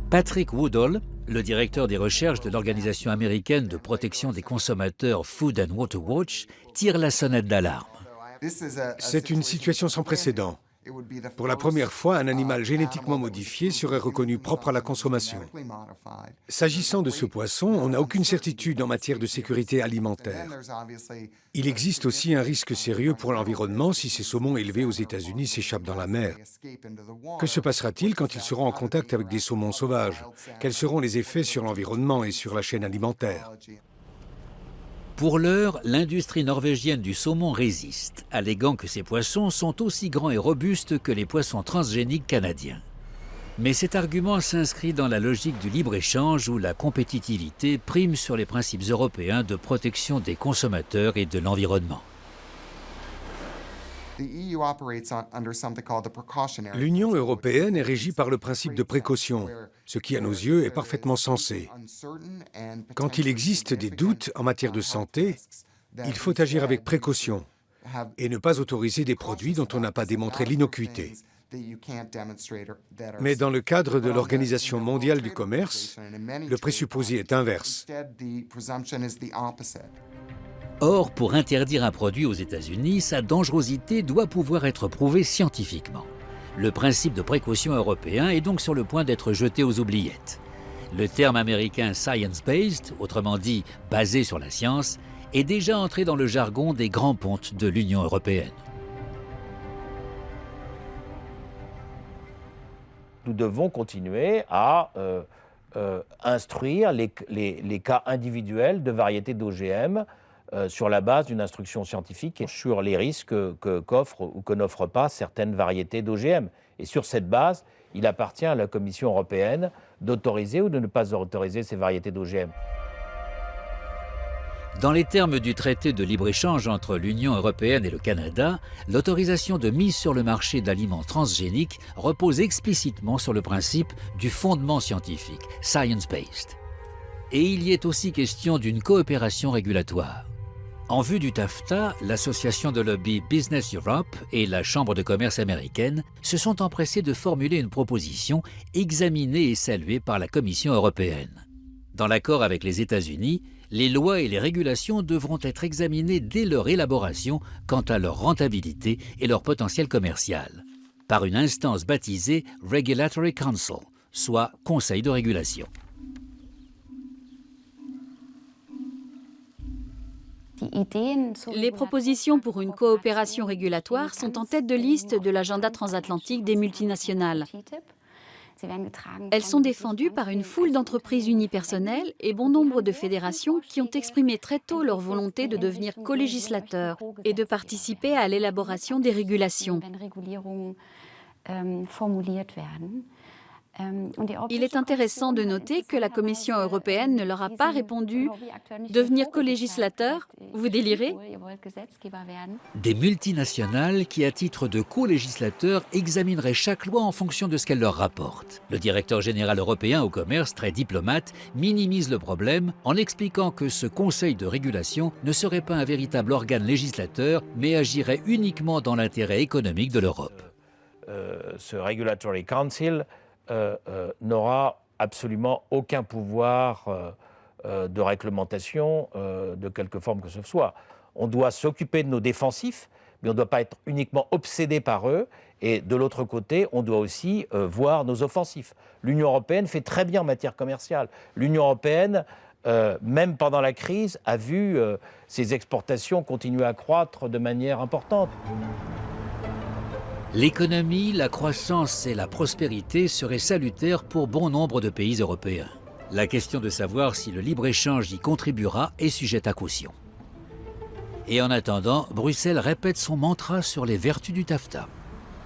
Patrick Woodall, le directeur des recherches de l'Organisation américaine de protection des consommateurs Food and Water Watch, tire la sonnette d'alarme. C'est une situation sans précédent. Pour la première fois, un animal génétiquement modifié serait reconnu propre à la consommation. S'agissant de ce poisson, on n'a aucune certitude en matière de sécurité alimentaire. Il existe aussi un risque sérieux pour l'environnement si ces saumons élevés aux États-Unis s'échappent dans la mer. Que se passera-t-il quand ils seront en contact avec des saumons sauvages? Quels seront les effets sur l'environnement et sur la chaîne alimentaire? Pour l'heure, l'industrie norvégienne du saumon résiste, alléguant que ces poissons sont aussi grands et robustes que les poissons transgéniques canadiens. Mais cet argument s'inscrit dans la logique du libre-échange où la compétitivité prime sur les principes européens de protection des consommateurs et de l'environnement. L'Union européenne est régie par le principe de précaution, ce qui, à nos yeux, est parfaitement sensé. Quand il existe des doutes en matière de santé, il faut agir avec précaution. et ne pas autoriser des produits dont on n'a pas démontré l'innocuité. Mais dans le cadre de l'Organisation mondiale du commerce, le présupposé est inverse. Or, pour interdire un produit aux États-Unis, sa dangerosité doit pouvoir être prouvée scientifiquement. Le principe de précaution européen est donc sur le point d'être jeté aux oubliettes. Le terme américain « science-based », autrement dit « basé sur la science », est déjà entré dans le jargon des grands pontes de l'Union européenne. Nous devons continuer à instruire les cas individuels de variétés d'OGM sur la base d'une instruction scientifique sur les risques qu'offrent ou que n'offrent pas certaines variétés d'OGM. Et sur cette base, il appartient à la Commission européenne d'autoriser ou de ne pas autoriser ces variétés d'OGM. Dans les termes du traité de libre-échange entre l'Union européenne et le Canada, l'autorisation de mise sur le marché d'aliments transgéniques repose explicitement sur le principe du fondement scientifique, science-based. Et il y est aussi question d'une coopération régulatoire. En vue du TAFTA, l'association de lobby Business Europe et la Chambre de commerce américaine se sont empressés de formuler une proposition examinée et saluée par la Commission européenne. Dans l'accord avec les États-Unis, les lois et les régulations devront être examinées dès leur élaboration quant à leur rentabilité et leur potentiel commercial, par une instance baptisée Regulatory Council, soit Conseil de régulation. Les propositions pour une coopération régulatoire sont en tête de liste de l'agenda transatlantique des multinationales. Elles sont défendues par une foule d'entreprises unipersonnelles et bon nombre de fédérations qui ont exprimé très tôt leur volonté de devenir co-législateurs et de participer à l'élaboration des régulations. Il est intéressant de noter que la Commission européenne ne leur a pas répondu « Devenir co-législateur, vous délirez ?» Des multinationales qui, à titre de co-législateurs, examineraient chaque loi en fonction de ce qu'elle leur rapporte. Le directeur général européen au commerce, très diplomate, minimise le problème en expliquant que ce conseil de régulation ne serait pas un véritable organe législateur, mais agirait uniquement dans l'intérêt économique de l'Europe. Ce Regulatory Council n'aura absolument aucun pouvoir de réglementation de quelque forme que ce soit. On doit s'occuper de nos défensifs, mais on ne doit pas être uniquement obsédé par eux. Et de l'autre côté, on doit aussi voir nos offensifs. L'Union européenne fait très bien en matière commerciale. L'Union européenne, même pendant la crise, a vu ses exportations continuer à croître de manière importante. L'économie, la croissance et la prospérité seraient salutaires pour bon nombre de pays européens. La question de savoir si le libre-échange y contribuera est sujette à caution. Et en attendant, Bruxelles répète son mantra sur les vertus du TAFTA.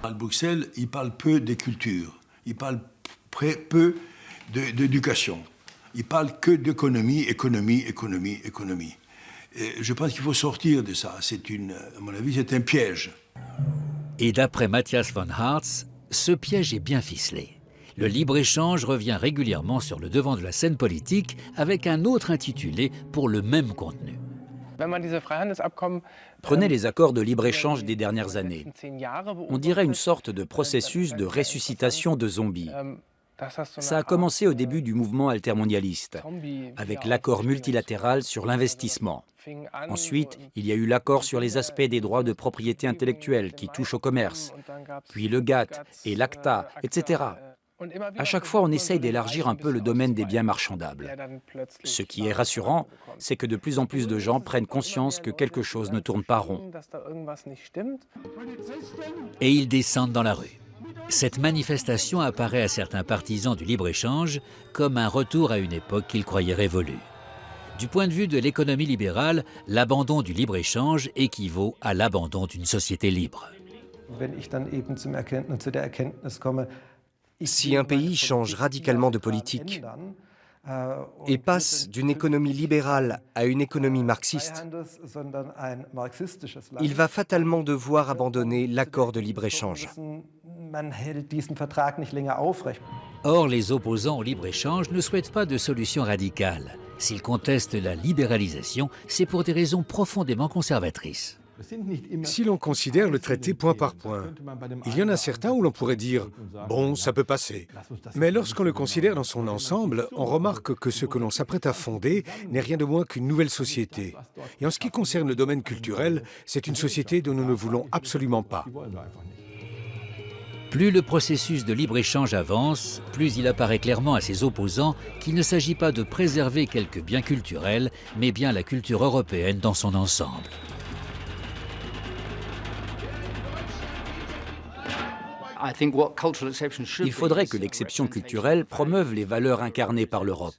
À Bruxelles, il parle peu des cultures, il parle peu d'éducation, il parle que d'économie, économie. Et je pense qu'il faut sortir de ça. À mon avis, c'est un piège. Et d'après Matthias von Hartz, ce piège est bien ficelé. Le libre-échange revient régulièrement sur le devant de la scène politique avec un autre intitulé pour le même contenu. Prenez les accords de libre-échange des dernières années. On dirait une sorte de processus de ressuscitation de zombies. Ça a commencé au début du mouvement altermondialiste, avec l'accord multilatéral sur l'investissement. Ensuite, il y a eu l'accord sur les aspects des droits de propriété intellectuelle qui touchent au commerce, puis le GATT et l'ACTA, etc. À chaque fois, on essaye d'élargir un peu le domaine des biens marchandables. Ce qui est rassurant, c'est que de plus en plus de gens prennent conscience que quelque chose ne tourne pas rond. Et ils descendent dans la rue. Cette manifestation apparaît à certains partisans du libre-échange comme un retour à une époque qu'ils croyaient révolue. Du point de vue de l'économie libérale, l'abandon du libre-échange équivaut à l'abandon d'une société libre. Si un pays change radicalement de politique et passe d'une économie libérale à une économie marxiste, il va fatalement devoir abandonner l'accord de libre-échange. Or, les opposants au libre-échange ne souhaitent pas de solution radicale. S'ils contestent la libéralisation, c'est pour des raisons profondément conservatrices. Si l'on considère le traité point par point, il y en a certains où l'on pourrait dire « bon, ça peut passer ». Mais lorsqu'on le considère dans son ensemble, on remarque que ce que l'on s'apprête à fonder n'est rien de moins qu'une nouvelle société. Et en ce qui concerne le domaine culturel, c'est une société dont nous ne voulons absolument pas. Plus le processus de libre-échange avance, plus il apparaît clairement à ses opposants qu'il ne s'agit pas de préserver quelques biens culturels, mais bien la culture européenne dans son ensemble. Il faudrait que l'exception culturelle promeuve les valeurs incarnées par l'Europe.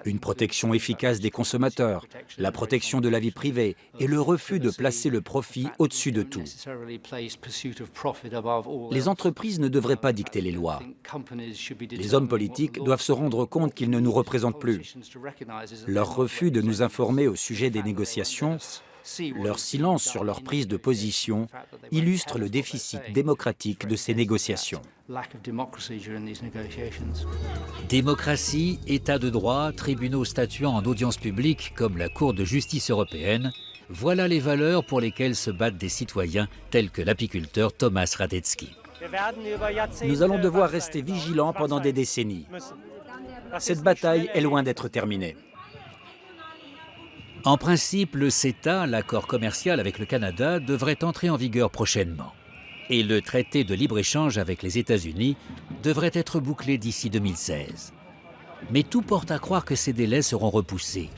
Une protection efficace des consommateurs, la protection de la vie privée et le refus de placer le profit au-dessus de tout. Les entreprises ne devraient pas dicter les lois. Les hommes politiques doivent se rendre compte qu'ils ne nous représentent plus. Leur refus de nous informer au sujet des négociations, leur silence sur leur prise de position illustre le déficit démocratique de ces négociations. Démocratie, état de droit, tribunaux statuant en audience publique comme la Cour de justice européenne, voilà les valeurs pour lesquelles se battent des citoyens tels que l'apiculteur Thomas Radetzky. Nous allons devoir rester vigilants pendant des décennies. Cette bataille est loin d'être terminée. En principe, le CETA, l'accord commercial avec le Canada, devrait entrer en vigueur prochainement. Et le traité de libre-échange avec les États-Unis devrait être bouclé d'ici 2016. Mais tout porte à croire que ces délais seront repoussés,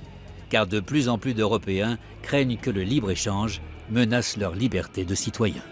car de plus en plus d'Européens craignent que le libre-échange menace leur liberté de citoyen.